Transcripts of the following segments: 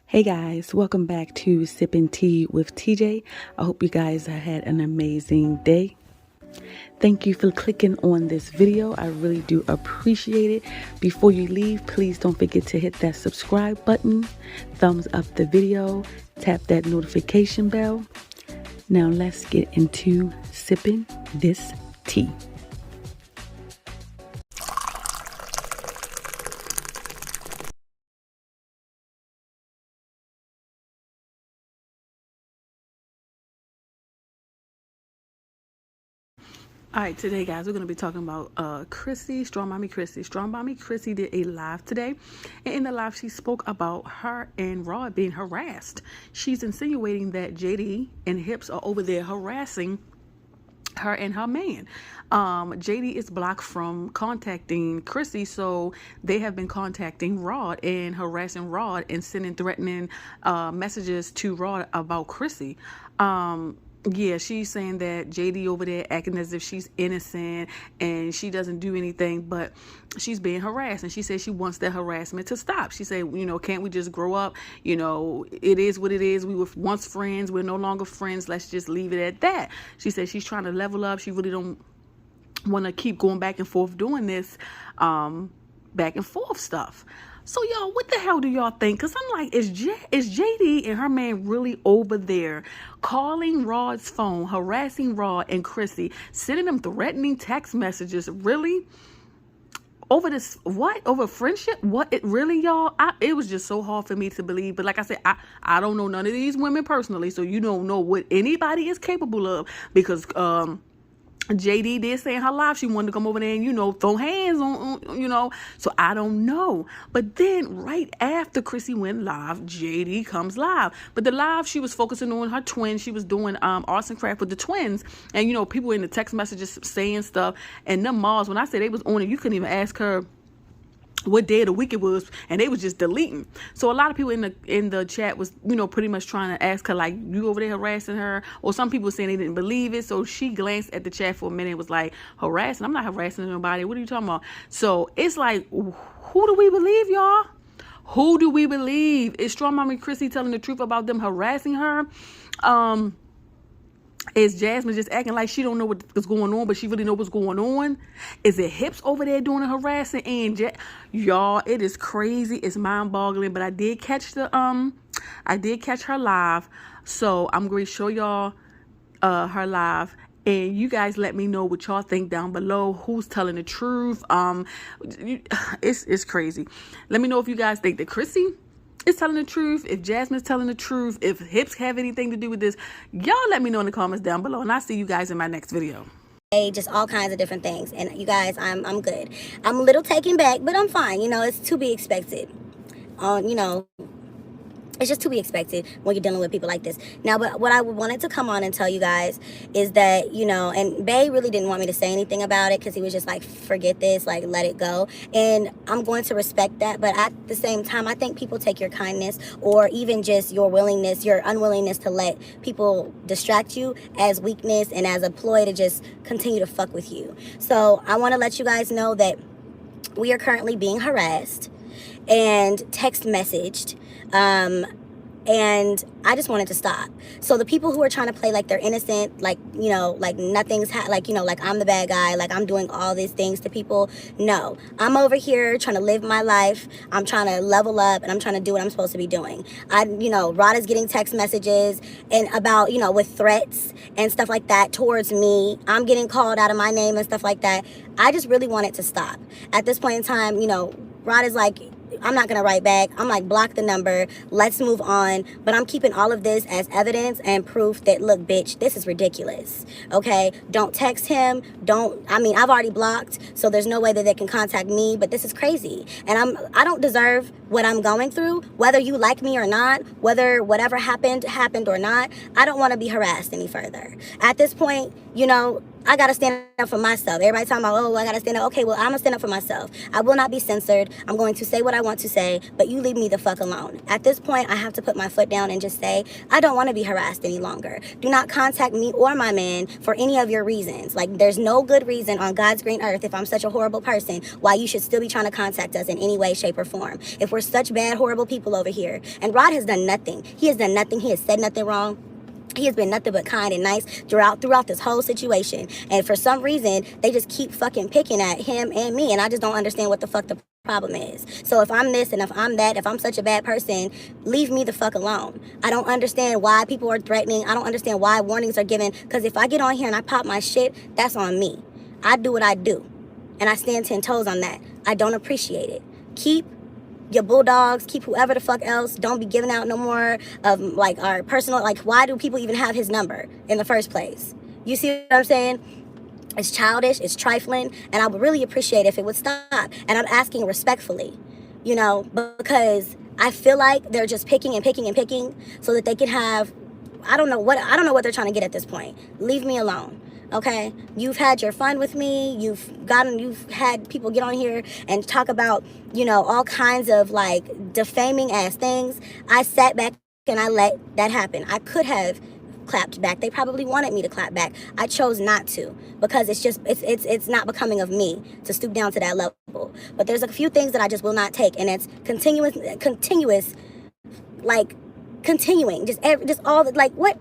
Hey guys, welcome back to Sipping Tea with TJ. I hope you guys have had an amazing day. Thank you for clicking on this video. I really do appreciate it. Before you leave, please don't forget to hit that subscribe button, thumbs up the video, tap that notification bell. Now let's get into sipping this tea. All right, today, guys, we're going to be talking about Chrissy, Strongmommychrissy. Strongmommychrissy did a live today, and in the live, she spoke about her and Rod being harassed. She's insinuating that JD and Hips are over there harassing her and her man. JD is blocked from contacting Chrissy, so they have been contacting Rod and harassing Rod and sending threatening messages to Rod about Chrissy. Yeah, she's saying that JD over there acting as if she's innocent and she doesn't do anything, but she's being harassed, and she says she wants that harassment to stop. She said, can't we just grow up? It is what it is. We were once friends. We're no longer friends. Let's just leave it at that. She said she's trying to level up. She really don't want to keep going back and forth doing this back and forth stuff. So, y'all, what the hell do y'all think? Because I'm like, is JD and her man really over there calling Rod's phone, harassing Rod and Chrissy, sending them threatening text messages? Really? Over this, what? Over friendship? What? It really, y'all? It was just so hard for me to believe. But like I said, I don't know none of these women personally, so you don't know what anybody is capable of, because JD did say in her life she wanted to come over there and, throw hands on, so I don't know. But then right after Chrissy went live, JD comes live. But the live, she was focusing on her twins. She was doing arts and craft with the twins. And, people in the text messages saying stuff. And them moms, when I said they was on it, you couldn't even ask her what day of the week it was, and they was just deleting. So a lot of people in the chat was, pretty much trying to ask her, like, you over there harassing her? Or some people saying they didn't believe it. So she glanced at the chat for a minute and was like, harassing? I'm not harassing nobody. What are you talking about? So it's like, who do we believe, y'all? Who do we believe? Is Strongmommychrissy telling the truth about them harassing her? Is Jasmine just acting like she don't know what's going on, but she really know what's going on? Is it Hips over there doing the harassing? And y'all, it is crazy. It's mind-boggling. But I did catch her live, so I'm going to show y'all her live, and you guys let me know what y'all think down below. Who's telling the truth? It's crazy. Let me know if you guys think that Chrissy is telling the truth, if Jasmine's telling the truth, if Hips have anything to do with this. Y'all let me know in the comments down below, and I'll see you guys in my next video. Just all kinds of different things. And you guys, I'm good. I'm a little taken back, but I'm fine. It's to be expected. It's just to be expected when you're dealing with people like this. Now, but what I wanted to come on and tell you guys is that, and Bay really didn't want me to say anything about it because he was just like, forget this, like, let it go. And I'm going to respect that. But at the same time, I think people take your kindness or even just your willingness, your unwillingness to let people distract you as weakness and as a ploy to just continue to fuck with you. So I want to let you guys know that we are currently being harassed and text messaged, and I just wanted to stop. So the people who are trying to play like they're innocent, like, like nothing's like I'm the bad guy, like I'm doing all these things to people. No, I'm over here trying to live my life. I'm trying to level up, and I'm trying to do what I'm supposed to be doing. Rod is getting text messages and about, with threats and stuff like that towards me. I'm getting called out of my name and stuff like that. I just really want it to stop. At this point in time, Rod is like, I'm not going to write back. I'm like, block the number. Let's move on. But I'm keeping all of this as evidence and proof that, look, bitch, this is ridiculous. Okay? Don't text him. I've already blocked, so there's no way that they can contact me, but this is crazy. And I don't deserve what I'm going through, whether you like me or not, whether whatever happened or not. I don't want to be harassed any further. At this point, I gotta stand up for myself. Everybody talking about, oh, I gotta stand up. Okay, well, I'm gonna stand up for myself. I will not be censored. I'm going to say what I want to say, but you leave me the fuck alone. At this point, I have to put my foot down and just say, I don't want to be harassed any longer. Do not contact me or my man for any of your reasons. Like, there's no good reason on God's green earth, if I'm such a horrible person, why you should still be trying to contact us in any way, shape, or form. If we're such bad, horrible people over here. And Rod has done nothing. He has done nothing. He has said nothing wrong. He has been nothing but kind and nice throughout this whole situation. And for some reason, they just keep fucking picking at him and me. And I just don't understand what the fuck the problem is. So if I'm this and if I'm that, if I'm such a bad person, leave me the fuck alone. I don't understand why people are threatening. I don't understand why warnings are given. Because if I get on here and I pop my shit, that's on me. I do what I do. And I stand 10 toes on that. I don't appreciate it. Keep your bulldogs, keep whoever the fuck else. Don't be giving out no more of like our personal, like why do people even have his number in the first place? You see what I'm saying? It's childish, it's trifling, and I would really appreciate if it would stop. And I'm asking respectfully, you know, because I feel like they're just picking and picking and picking so that they can have, I don't know what they're trying to get at this point. Leave me alone. Okay, you've had your fun with me. You've had people get on here and talk about, you know, all kinds of like defaming ass things. I sat back and I let that happen. I could have clapped back. They probably wanted me to clap back. I chose not to because it's not becoming of me to stoop down to that level. But there's a few things that I just will not take, and it's continuous, like continuing, just all the like what.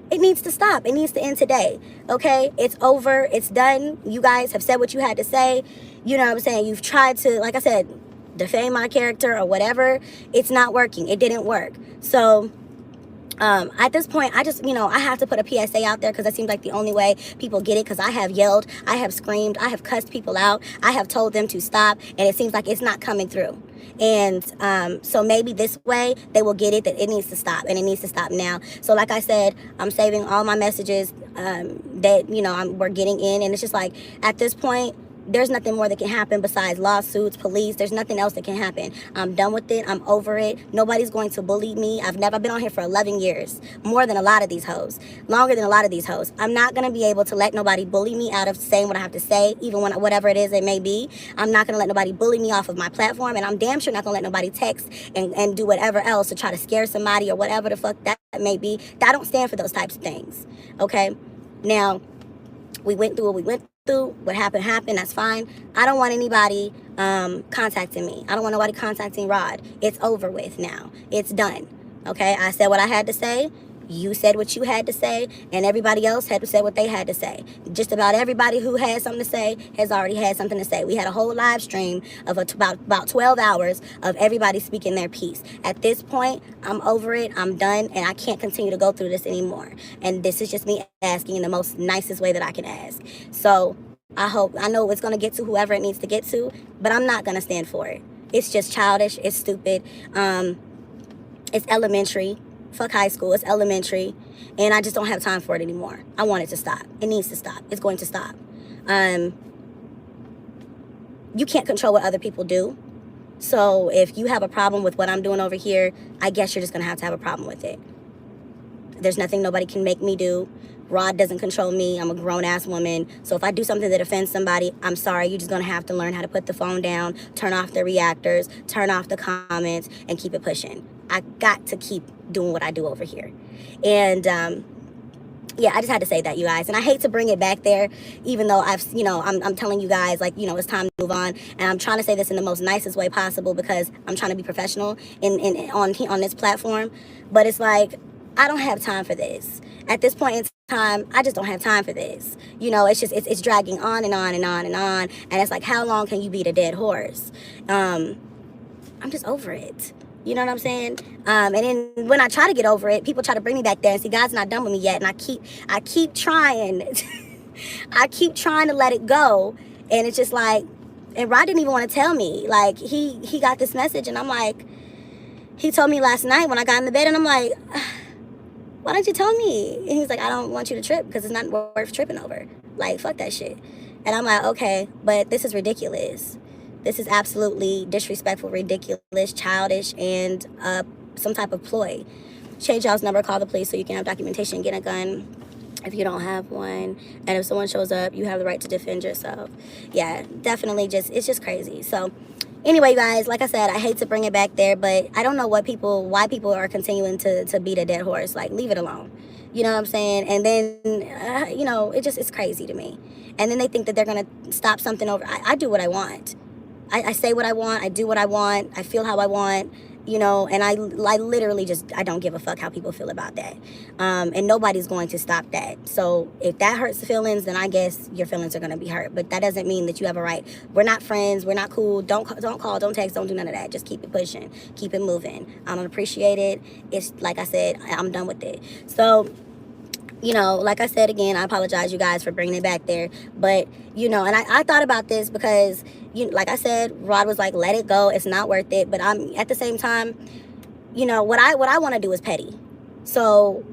It needs to stop. It needs to end today. Okay? It's over. It's done. You guys have said what you had to say. You know what I'm saying? You've tried to, like I said, defame my character or whatever. It's not working. It didn't work. So, at this point, I just, you know, I have to put a PSA out there because that seems like the only way people get it, because I have yelled, I have screamed, I have cussed people out, I have told them to stop, and it seems like it's not coming through. And so maybe this way they will get it, that it needs to stop, and it needs to stop now. So like I said, I'm saving all my messages that, you know, we're getting in, and it's just like at this point, there's nothing more that can happen besides lawsuits, police. There's nothing else that can happen. I'm done with it. I'm over it. Nobody's going to bully me. I've been on here for 11 years, more than a lot of these hoes, longer than a lot of these hoes. I'm not going to be able to let nobody bully me out of saying what I have to say, even when whatever it is it may be. I'm not going to let nobody bully me off of my platform, and I'm damn sure not going to let nobody text and do whatever else to try to scare somebody or whatever the fuck that may be. I don't stand for those types of things, okay? Now, we went through what we went through. What happened, that's fine. I don't want anybody contacting me. I don't want nobody contacting Rod. It's over with now. It's done. Okay, I said what I had to say. You said what you had to say, and everybody else had to say what they had to say. Just about everybody who had something to say has already had something to say. We had a whole live stream of about 12 hours of everybody speaking their piece. At this point, I'm over it. I'm done, and I can't continue to go through this anymore. And this is just me asking in the most nicest way that I can ask. So I know it's going to get to whoever it needs to get to, but I'm not going to stand for it. It's just childish. It's stupid. It's elementary. Fuck high school. It's elementary. And I just don't have time for it anymore. I want it to stop. It needs to stop. It's going to stop. You can't control what other people do. So if you have a problem with what I'm doing over here, I guess you're just going to have a problem with it. There's nothing nobody can make me do. Rod doesn't control me. I'm a grown-ass woman. So if I do something that offends somebody, I'm sorry. You're just going to have to learn how to put the phone down, turn off the reactors, turn off the comments, and keep it pushing. I got to keep doing what I do over here. And, yeah, I just had to say that, you guys. And I hate to bring it back there, even though I'm telling you guys, like, you know, it's time to move on. And I'm trying to say this in the most nicest way possible because I'm trying to be professional on this platform. But it's like, I don't have time for this. At this point in time, I just don't have time for this. You know, it's dragging on and on and on and on. And it's like, how long can you beat a dead horse? I'm just over it. You know what I'm saying? And then when I try to get over it, people try to bring me back there and see God's not done with me yet. And I keep trying. I keep trying to let it go. And it's just like, and Rod didn't even want to tell me. Like, he got this message and I'm like, he told me last night when I got in the bed and I'm like, why didn't you tell me? And he's like, I don't want you to trip because it's not worth tripping over. Like, fuck that shit. And I'm like, okay, but this is ridiculous. This is absolutely disrespectful, ridiculous, childish, and some type of ploy. Change y'all's number, call the police so you can have documentation, get a gun. if you don't have one, and if someone shows up, you have the right to defend yourself. Yeah, definitely, it's just crazy. So anyway, guys, like I said, I hate to bring it back there, but I don't know why people are continuing to beat a dead horse. Like, leave it alone. You know what I'm saying? And then, you know, it's crazy to me. And then they think that they're going to stop something over. I do what I want. I say what I want. I do what I want. I feel how I want. You know, and I literally I don't give a fuck how people feel about that. And nobody's going to stop that. So if that hurts the feelings, then I guess your feelings are going to be hurt. But that doesn't mean that you have a right. We're not friends. We're not cool. Don't call, don't text, don't do none of that. Just keep it pushing. Keep it moving. I don't appreciate it. It's like I said, I'm done with it. So, you know, like I said again, I apologize, you guys, for bringing it back there. But, you know, and I thought about this because, like I said, Rod was like, let it go. It's not worth it. But I'm at the same time, you know, what I want to do is petty. So,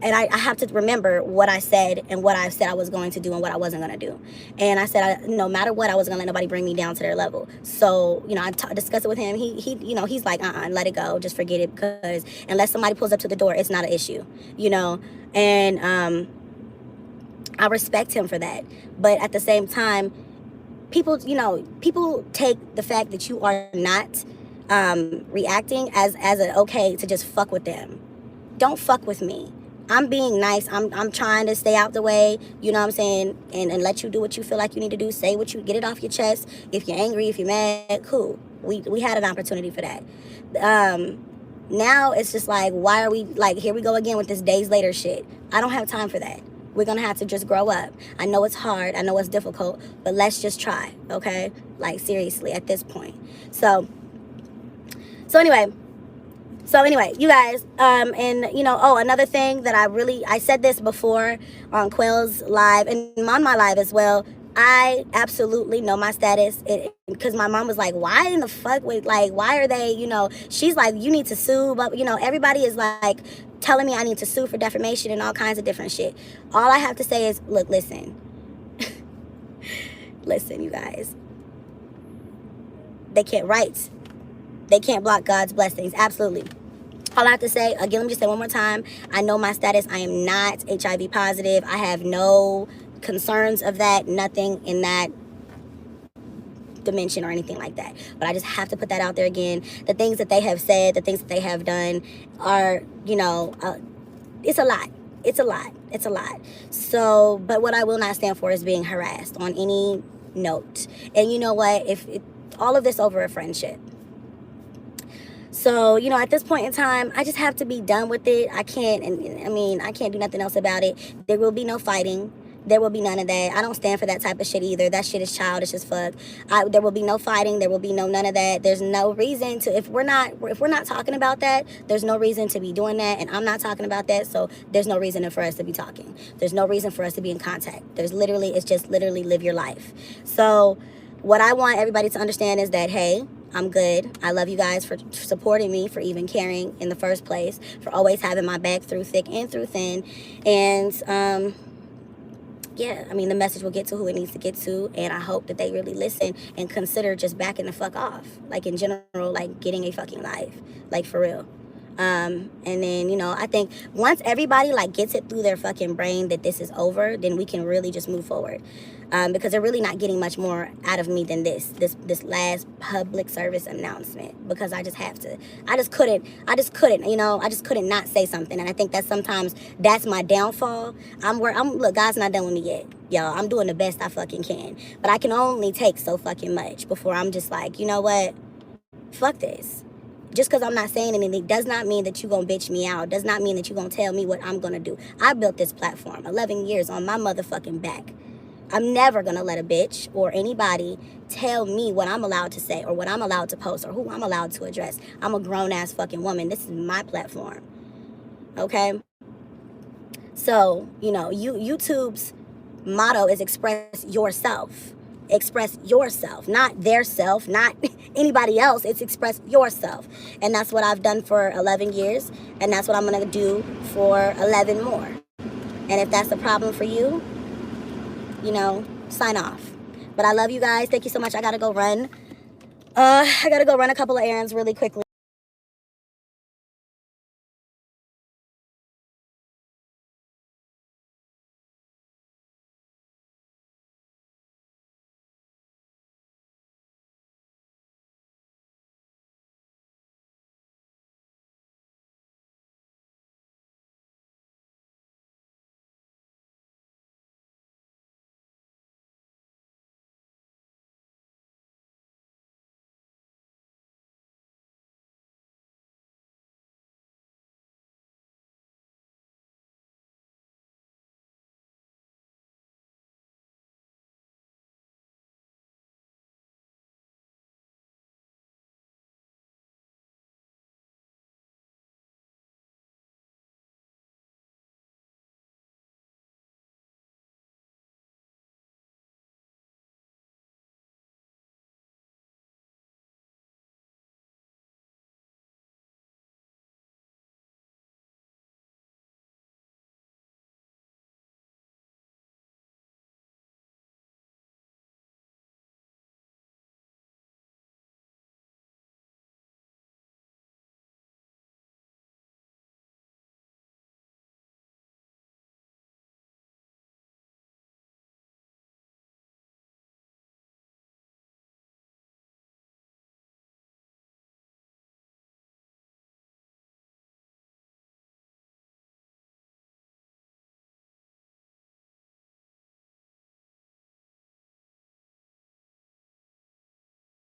and I have to remember what I said and what I said I was going to do and what I wasn't going to do. And I said, no matter what, I wasn't going to let nobody bring me down to their level. So, you know, I discussed it with him. He you know, he's like, let it go. Just forget it, because unless somebody pulls up to the door, it's not an issue, you know. And I respect him for that. But at the same time, people, you know, people take the fact that you are not reacting as an okay to just fuck with them. Don't fuck with me. I'm being nice. I'm trying to stay out the way, you know what I'm saying, and let you do what you feel like you need to do. Say what you, get it off your chest. If you're angry, if you're mad, cool. We had an opportunity for that. Now it's just like, why are we, like, here we go again with this days later shit. I don't have time for that. We're going to have to just grow up. I know it's hard. I know it's difficult, but let's just try, okay? Like, seriously, at this point. So anyway, you guys, and, you know, another thing that I said this before on Quell's live and on my live as well. I absolutely know my status, because my mom was like, why in the fuck, why are they, you know, she's like, you need to sue, but, you know, everybody is like telling me I need to sue for defamation and all kinds of different shit. All I have to say is, look, listen, listen, you guys, they can't write. They can't block God's blessings. Absolutely. All I have to say, again, let me just say one more time, I know my status. I am not HIV positive. I have no concerns of that, nothing in that dimension or anything like that. But I just have to put that out there again. The things that they have said, the things that they have done are, you know, it's a lot. It's a lot. It's a lot. So, but what I will not stand for is being harassed on any note. And you know what? If all of this over a friendship. So, you know, at this point in time, I just have to be done with it. I can't, and I mean, I can't do nothing else about it. There will be no fighting. There will be none of that. I don't stand for that type of shit either. That shit is childish as fuck. There will be no fighting. There will be none of that. There's no reason to, if we're not talking about that, there's no reason to be doing that. And I'm not talking about that. So there's no reason for us to be talking. There's no reason for us to be in contact. It's just literally live your life. So what I want everybody to understand is that, hey, I'm good. I love you guys for supporting me, for even caring in the first place, for always having my back through thick and through thin. And, yeah, I mean, the message will get to who it needs to get to, and I hope that they really listen and consider just backing the fuck off, like, in general, like, getting a fucking life, like, for real. And then, you know, I think once everybody, like, gets it through their fucking brain that this is over, then we can really just move forward. Because they're really not getting much more out of me than this last public service announcement, because I just have to. I just couldn't, you know, I just couldn't not say something. And I think that sometimes that's my downfall. Look, God's not done with me yet, y'all. I'm doing the best I fucking can. But I can only take so fucking much before I'm just like, you know what? Fuck this. Just because I'm not saying anything does not mean that you're going to bitch me out. Does not mean that you're going to tell me what I'm going to do. I built this platform 11 years on my motherfucking back. I'm never going to let a bitch or anybody tell me what I'm allowed to say or what I'm allowed to post or who I'm allowed to address. I'm a grown-ass fucking woman. This is my platform. Okay? So, you know, YouTube's motto is express yourself. Express yourself, not their self, not anybody else. It's express yourself. And that's what I've done for 11 years. And that's what I'm going to do for 11 more. And if that's a problem for you, you know, sign off. But I love you guys. Thank you so much. I got to go run. A couple of errands really quickly.